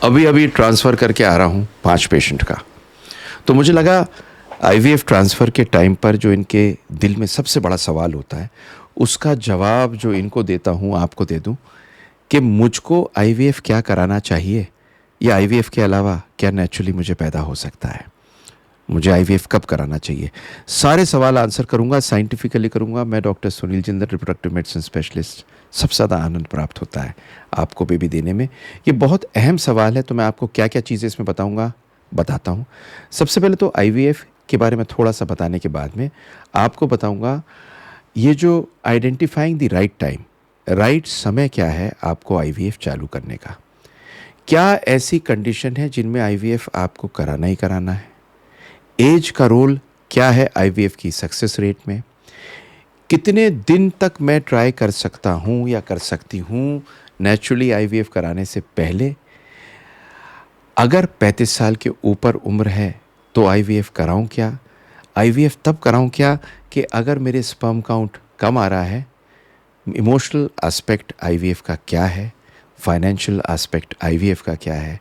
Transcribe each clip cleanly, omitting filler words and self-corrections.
अभी अभी ट्रांसफ़र करके आ रहा हूँ 5 पेशेंट का। तो मुझे लगा आईवीएफ ट्रांसफ़र के टाइम पर जो इनके दिल में सबसे बड़ा सवाल होता है, उसका जवाब जो इनको देता हूँ आपको दे दूँ कि मुझको आईवीएफ क्या कराना चाहिए या आईवीएफ के अलावा क्या नेचुरली मुझे पैदा हो सकता है? मुझे आईवीएफ कब कराना चाहिए? सारे सवाल आंसर करूँगा, साइंटिफिकली करूँगा। मैं doctor Sunil Jindal, reproductive medicine specialist. सबसे ज़्यादा आनंद प्राप्त होता है आपको बेबी देने में। ये बहुत अहम सवाल है, तो मैं आपको क्या-क्या चीज़ें इसमें बताऊँगा, बताता हूँ। सबसे पहले तो आईवीएफ के बारे में थोड़ा-सा बताने के बाद में आपको बताऊँगा ये जो identifying the right time, right समय क्या है आपको आईवीएफ चालू करने का। क्या ऐसी कंडीशन है जिनमें आईवीएफ आपको कराना ही कराना है? एज का रोल क्या है आईवीएफ की सक्सेस रेट में? कितने दिन तक मैं ट्राई कर सकता हूँ या कर सकती हूँ नेचुरली आईवीएफ कराने से पहले? अगर 35 साल के ऊपर उम्र है तो आईवीएफ कराऊँ क्या? आईवीएफ तब कराऊँ क्या कि अगर मेरे स्पर्म काउंट कम आ रहा है? इमोशनल एस्पेक्ट आईवीएफ का क्या है? फाइनेंशियल एस्पेक्ट आईवीएफ का क्या है?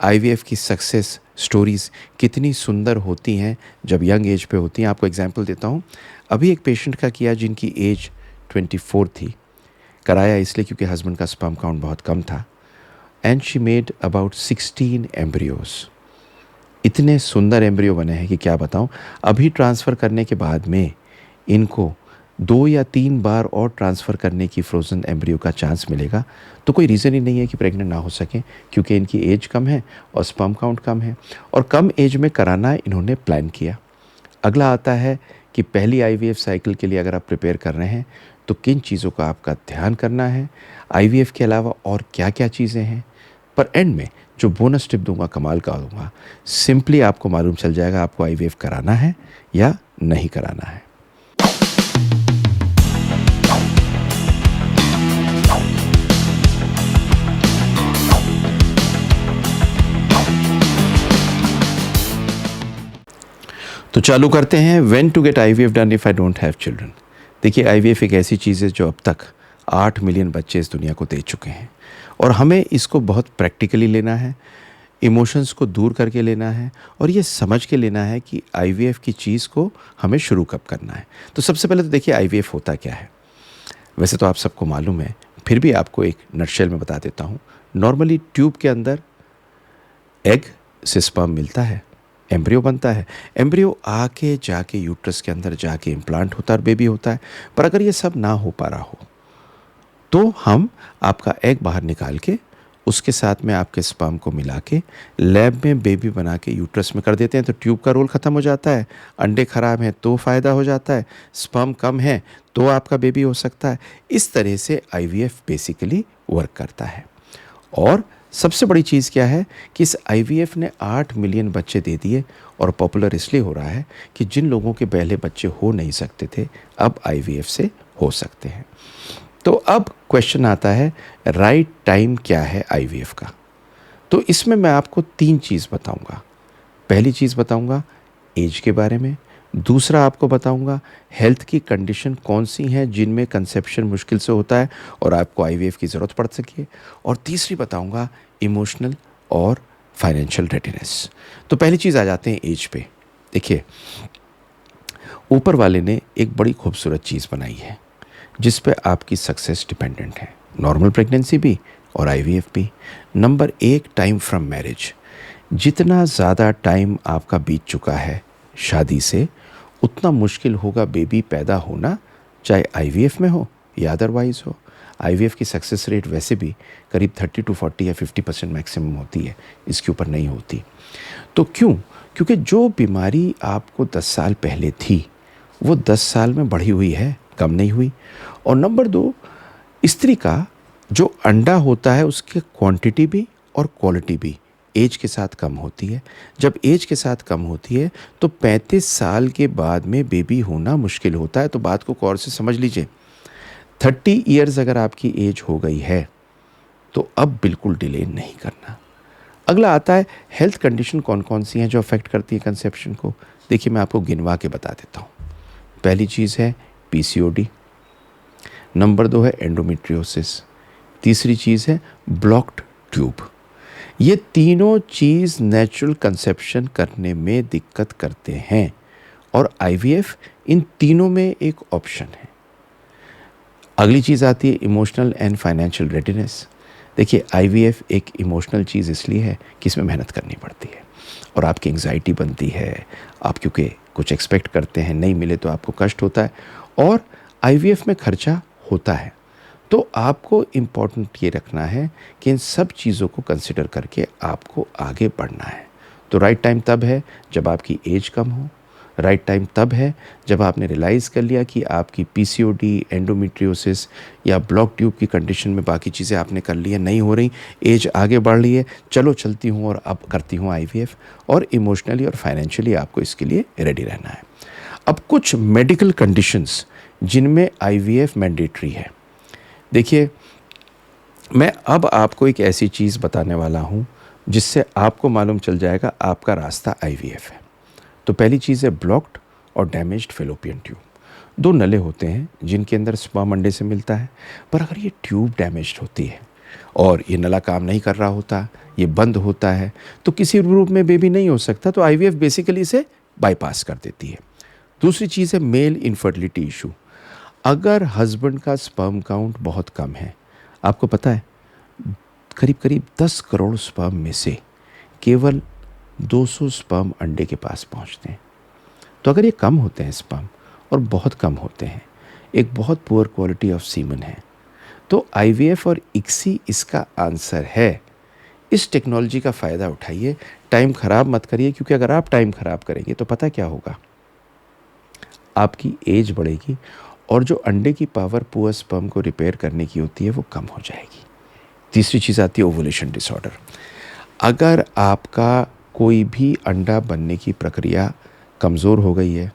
आईवीएफ की सक्सेस स्टोरीज़ कितनी सुंदर होती हैं जब यंग एज पे होती हैं। आपको एग्जांपल देता हूँ। अभी एक पेशेंट का किया जिनकी एज 24 थी। कराया इसलिए क्योंकि हस्बैंड का स्पर्म काउंट बहुत कम था and she made about 16 embryos. इतने सुंदर एम्ब्रियो बने हैं कि क्या बताऊँ। अभी ट्रांसफ़र करने के बाद में इनको 2 या 3 बार और ट्रांसफ़र करने की फ्रोज़न एम्ब्रियो का चांस मिलेगा। तो कोई रीज़न ही नहीं है कि प्रेग्नेंट ना हो सकें, क्योंकि इनकी एज कम है और स्पर्म काउंट कम है और कम एज में कराना इन्होंने प्लान किया। अगला आता है कि पहली आईवीएफ साइकिल के लिए अगर आप प्रिपेयर कर रहे हैं तो किन चीज़ों का आपका ध्यान करना है, आईवीएफ के अलावा और क्या-क्या चीज़ें हैं। पर एंड में जो बोनस टिप दूंगा कमाल का दूंगा। सिंपली आपको मालूम चल जाएगा आपको आईवीएफ कराना है या नहीं कराना है। तो चालू करते हैं। When to get IVF done if I don't have children. देखिए, आईवीएफ एक ऐसी चीज़ है जो अब तक 8 मिलियन बच्चे इस दुनिया को दे चुके हैं और हमें इसको बहुत प्रैक्टिकली लेना है, इमोशंस को दूर करके लेना है और ये समझ के लेना है कि आईवीएफ की चीज़ को हमें शुरू कब करना है। तो सबसे पहले तो देखिए आईवीएफ होता क्या है। वैसे तो आप सबको मालूम है, फिर भी आपको एक नटशेल में बता देता हूँ। नॉर्मली ट्यूब के अंदर एग से स्पर्म मिलता है, एम्ब्रियो बनता है, एम्ब्रियो आके जाके यूट्रस के अंदर जाके इम्प्लांट होता है और बेबी होता है। पर अगर ये सब ना हो पा रहा हो तो हम आपका एग बाहर निकाल के उसके साथ में आपके स्पर्म को मिला के लैब में बेबी बना के यूट्रस में कर देते हैं। तो ट्यूब का रोल ख़त्म हो जाता है। अंडे ख़राब हैं तो फ़ायदा हो जाता है, स्पर्म कम है तो आपका बेबी हो सकता है। इस तरह से आईवीएफ बेसिकली वर्क करता है। और सबसे बड़ी चीज़ क्या है कि इस आईवीएफ ने 8 मिलियन बच्चे दे दिए और पॉपुलर इसलिए हो रहा है कि जिन लोगों के पहले बच्चे हो नहीं सकते थे अब आईवीएफ से हो सकते हैं। तो अब क्वेश्चन आता है राइट टाइम क्या है आईवीएफ का। तो इसमें मैं आपको 3 चीज़ बताऊंगा। पहली चीज़ बताऊंगा एज के बारे में, दूसरा आपको बताऊंगा हेल्थ की कंडीशन कौन सी हैं जिनमें कंसेप्शन मुश्किल से होता है और आपको आईवीएफ की ज़रूरत पड़ सके, और तीसरी बताऊंगा इमोशनल और फाइनेंशियल रेडीनेस। तो पहली चीज़ आ जाते हैं एज पे। देखिए, ऊपर वाले ने एक बड़ी खूबसूरत चीज़ बनाई है जिस पे आपकी सक्सेस डिपेंडेंट है, नॉर्मल प्रेगनेंसी भी और आईवीएफ भी। Number 1, time from marriage. जितना ज़्यादा टाइम आपका बीत चुका है शादी से, उतना मुश्किल होगा बेबी पैदा होना, चाहे आईवीएफ में हो या अदरवाइज़ हो। आईवीएफ की सक्सेस रेट वैसे भी करीब 30 to 40 या 50% मैक्सिमम होती है, इसके ऊपर नहीं होती। तो क्यों? क्योंकि जो बीमारी आपको 10 साल पहले थी वो 10 साल में बढ़ी हुई है, कम नहीं हुई। और नंबर 2, स्त्री का जो अंडा होता है उसकी क्वांटिटी भी और क्वालिटी भी एज के साथ कम होती है। जब एज के साथ कम होती है तो 35 साल के बाद में बेबी होना मुश्किल होता है। तो बात को गौर से समझ लीजिए। 30 ईयर्स अगर आपकी एज हो गई है तो अब बिल्कुल डिले नहीं करना। अगला आता है हेल्थ कंडीशन कौन कौन सी हैं जो अफेक्ट करती है कंसेप्शन को। देखिए, मैं आपको गिनवा के बता देता हूँ। पहली चीज़ है पीसीओडी, नंबर 2 है एंडोमेट्रियोसिस, तीसरी चीज़ है ब्लॉक्ड ट्यूब। ये तीनों चीज़ नेचुरल कंसेप्शन करने में दिक्कत करते हैं, और आईवीएफ इन तीनों में एक ऑप्शन है। अगली चीज़ आती है इमोशनल एंड फाइनेंशियल रेडीनेस। देखिए, आईवीएफ एक इमोशनल चीज़ इसलिए है कि इसमें मेहनत करनी पड़ती है और आपकी एंग्जाइटी बनती है, आप क्योंकि कुछ एक्सपेक्ट करते हैं, नहीं मिले तो आपको कष्ट होता है, और आईवीएफ में खर्चा होता है। तो आपको इम्पॉर्टेंट ये रखना है कि इन सब चीज़ों को कंसिडर करके आपको आगे बढ़ना है। तो राइट टाइम तब है जब आपकी एज कम हो, राइट टाइम तब है जब आपने रियलाइज़ कर लिया कि आपकी पीसीओडी, एंडोमेट्रियोसिस या ब्लॉक ट्यूब की कंडीशन में बाकी चीज़ें आपने कर ली हैं, नहीं हो रही, एज आगे बढ़ रही है, चलो चलती हूँ और अब करती हूँ आईवीएफ। और इमोशनली और फाइनेंशियली आपको इसके लिए रेडी रहना है। अब कुछ मेडिकल कंडीशंस जिनमें आईवीएफ मैंडेटरी है। देखिए, मैं अब आपको एक ऐसी चीज़ बताने वाला हूँ जिससे आपको मालूम चल जाएगा आपका रास्ता आईवीएफ है। तो पहली चीज़ है ब्लॉक्ड और डैमेज्ड फेलोपियन ट्यूब। दो नले होते हैं जिनके अंदर स्पर्म अंडे से मिलता है, पर अगर ये ट्यूब डैमेज्ड होती है और ये नला काम नहीं कर रहा होता, ये बंद होता है, तो किसी रूप में बेबी नहीं हो सकता। तो आईवीएफ बेसिकली इसे बाईपास कर देती है। दूसरी चीज़ है मेल इनफर्टिलिटी इशू। अगर हस्बैंड का स्पर्म काउंट बहुत कम है, आपको पता है करीब करीब 10 करोड़ स्पर्म में से केवल 200 स्पर्म अंडे के पास पहुंचते हैं। तो अगर ये कम होते हैं स्पर्म और बहुत कम होते हैं, एक बहुत पुअर क्वालिटी ऑफ सीमन है, तो आईवीएफ और इक्सी इसका आंसर है। इस टेक्नोलॉजी का फ़ायदा उठाइए, टाइम ख़राब मत करिए, क्योंकि अगर आप टाइम ख़राब करेंगे तो पता क्या होगा, आपकी एज बढ़ेगी और जो अंडे की पावर पुअर स्पर्म को रिपेयर करने की होती है वो कम हो जाएगी। तीसरी चीज़ आती है ओवुलेशन डिसऑर्डर। अगर आपका कोई भी अंडा बनने की प्रक्रिया कमज़ोर हो गई है,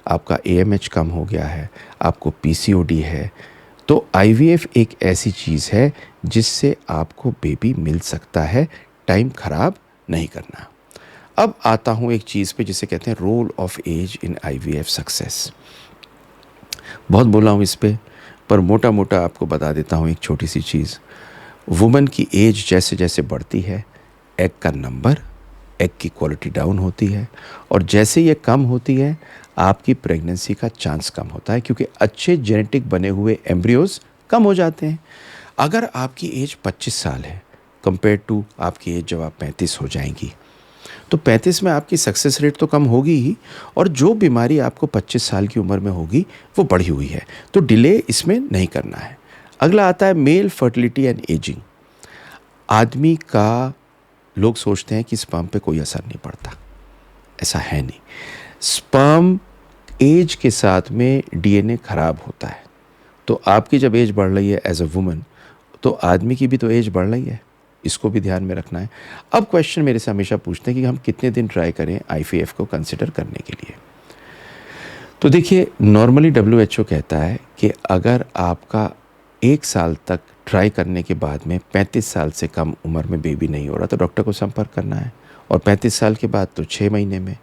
आपका एएमएच कम हो गया है, आपको पीसीओडी है, तो आईवीएफ एक ऐसी चीज़ है जिससे आपको बेबी मिल सकता है। टाइम ख़राब नहीं करना। अब आता हूँ एक चीज़ पे जिसे कहते हैं role of age in IVF success. बहुत बोला हूँ इस पे, पर मोटा मोटा आपको बता देता हूँ एक छोटी सी चीज़। वुमन की एज जैसे जैसे बढ़ती है, एग का नंबर, एग की क्वालिटी डाउन होती है, और जैसे ये कम होती है आपकी प्रेगनेंसी का चांस कम होता है, क्योंकि अच्छे जेनेटिक बने हुए एम्ब्रियोज कम हो जाते हैं। अगर आपकी एज 25 साल है कंपेयर टू आपकी एज जब आप 35 हो जाएंगी, तो 35 में आपकी सक्सेस रेट तो कम होगी ही, और जो बीमारी आपको 25 साल की उम्र में होगी वो बढ़ी हुई है, तो डिले इसमें नहीं करना है। अगला आता है मेल फर्टिलिटी एंड एजिंग। आदमी का, लोग सोचते हैं कि स्पर्म पे कोई असर नहीं पड़ता, ऐसा है नहीं। स्पर्म एज के साथ में डीएनए खराब होता है, तो आपकी जब एज बढ़ रही है एज अ वुमन, तो आदमी की भी तो एज बढ़ रही है, इसको भी ध्यान में रखना है। अब क्वेश्चन मेरे से हमेशा पूछते हैं कि हम कितने दिन ट्राई करें आईवीएफ को कंसिडर करने के लिए। तो देखिए, नॉर्मली डब्ल्यूएचओ कहता है कि अगर आपका 1 साल तक ट्राई करने के बाद में 35 साल से कम उम्र में बेबी नहीं हो रहा, तो डॉक्टर को संपर्क करना है, और 35 साल के बाद तो 6 महीने में।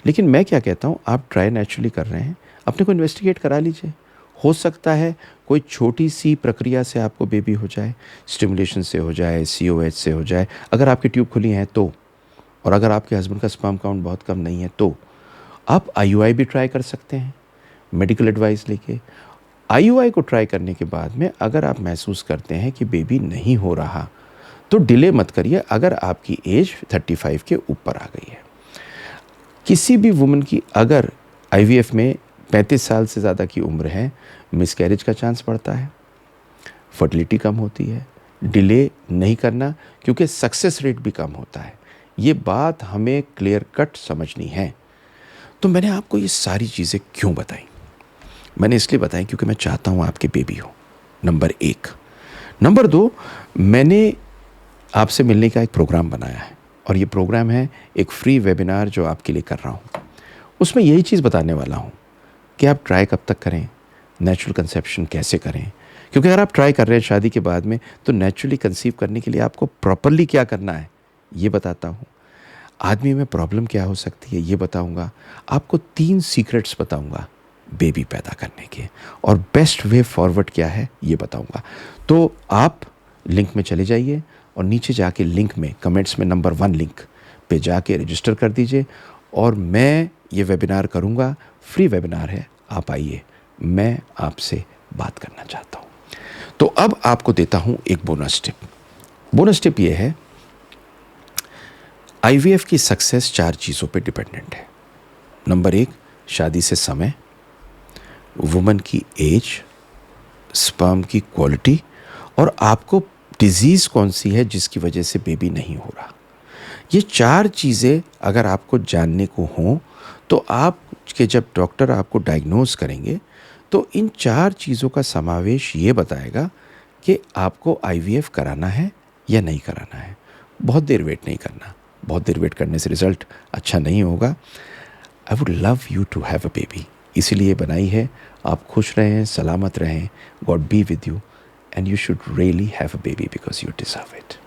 लेकिन मैं क्या कहता हूँ, आप ट्राई नेचुरली कर रहे हैं, अपने को इन्वेस्टिगेट करा लीजिए। हो सकता है कोई छोटी सी प्रक्रिया से आपको बेबी हो जाए, स्टिमुलेशन से हो जाए, सीओएच से हो जाए, अगर आपकी ट्यूब खुली हैं तो, और अगर आपके हस्बैंड का स्पर्म काउंट बहुत कम नहीं है तो आप आईयूआई भी ट्राई कर सकते हैं मेडिकल एडवाइस लेके। आईयूआई को ट्राई करने के बाद में अगर आप महसूस करते हैं कि बेबी नहीं हो रहा, तो डिले मत करिए अगर आपकी एज 35 के ऊपर आ गई है। किसी भी वुमन की अगर आईवीएफ में 35 साल से ज़्यादा की उम्र है, मिसकैरेज का चांस बढ़ता है, फर्टिलिटी कम होती है। डिले नहीं करना, क्योंकि सक्सेस रेट भी कम होता है। ये बात हमें क्लियर कट समझनी है। तो मैंने आपको ये सारी चीज़ें क्यों बताई? मैंने इसलिए बताई क्योंकि मैं चाहता हूँ आपके बेबी हो, नंबर 1। नंबर 2, मैंने आपसे मिलने का एक प्रोग्राम बनाया है, और ये प्रोग्राम है एक फ्री वेबिनार जो आपके लिए कर रहा हूँ। उसमें यही चीज़ बताने वाला हूँ कि आप ट्राई कब तक करें, नेचुरल कंसेप्शन कैसे करें, क्योंकि अगर आप ट्राई कर रहे हैं शादी के बाद में, तो नेचुरली कंसीव करने के लिए आपको प्रॉपरली क्या करना है ये बताता हूँ। आदमी में प्रॉब्लम क्या हो सकती है ये बताऊँगा। आपको 3 सीक्रेट्स बताऊँगा बेबी पैदा करने के, और बेस्ट वे फॉरवर्ड क्या है ये बताऊँगा। तो आप लिंक में चले जाइए और नीचे जाके लिंक में कमेंट्स में नंबर 1 लिंक पे जाके रजिस्टर कर दीजिए और मैं ये वेबिनार करूँगा, फ्री वेबिनार है, आप आइए, मैं आपसे बात करना चाहता हूँ। तो अब आपको देता हूँ एक बोनस टिप। बोनस टिप ये है, आईवीएफ की सक्सेस 4 चीज़ों पे डिपेंडेंट है। नंबर 1, शादी से समय, वुमन की एज, स्पर्म की क्वालिटी और आपको डिजीज़ कौन सी है जिसकी वजह से बेबी नहीं हो रहा। ये 4 चीज़ें अगर आपको जानने को हों तो आपके जब डॉक्टर आपको डायग्नोज करेंगे तो इन 4 चीज़ों का समावेश ये बताएगा कि आपको आईवीएफ कराना है या नहीं कराना है। बहुत देर वेट नहीं करना, बहुत देर वेट करने से रिज़ल्ट अच्छा नहीं होगा। I would love you to have a baby, इसीलिए बनाई है। आप खुश रहें, सलामत रहें, God be with you and you should really have a baby because you deserve it.